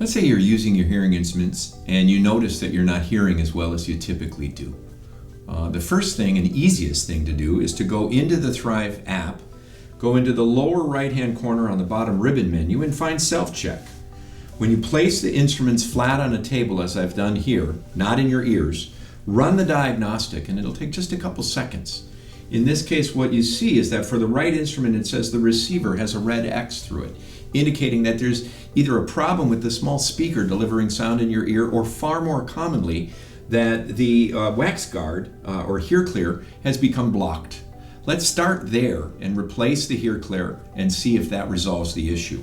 Let's say you're using your hearing instruments and you notice that you're not hearing as well as you typically do. The first thing and easiest thing to do is to go into the Thrive app, go into the lower right-hand corner on the bottom ribbon menu and find Self-Check. When you place the instruments flat on a table, as I've done here, not in your ears, run the diagnostic and it'll take just a couple seconds. In this case, what you see is that for the right instrument, it says the receiver has a red X through it, indicating that there's either a problem with the small speaker delivering sound in your ear, or far more commonly, that the wax guard or hear clear has become blocked. Let's start there and replace the hear clear and see if that resolves the issue.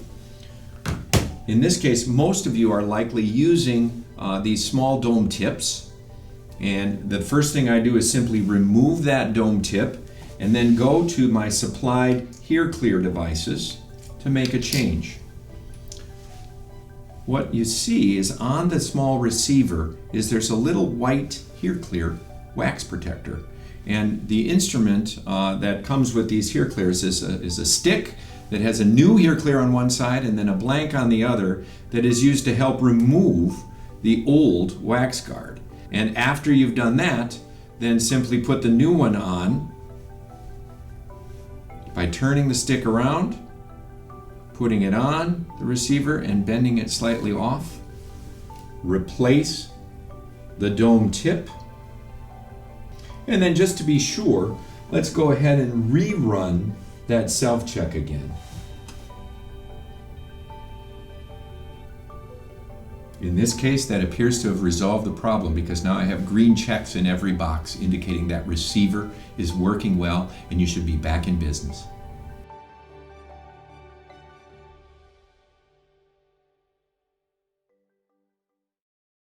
In this case, most of you are likely using these small dome tips. And the first thing I do is simply remove that dome tip and then go to my supplied hear clear devices to make a change. What you see is on the small receiver is there's a little white hear clear wax protector. And the instrument that comes with these hear clears is a stick that has a new hear clear on one side and then a blank on the other that is used to help remove the old wax guard. And after you've done that, then simply put the new one on by turning the stick around, putting it on the receiver and bending it slightly off. Replace the dome tip. And then just to be sure, let's go ahead and rerun that self-check again. In this case, that appears to have resolved the problem because now I have green checks in every box indicating that receiver is working well and you should be back in business.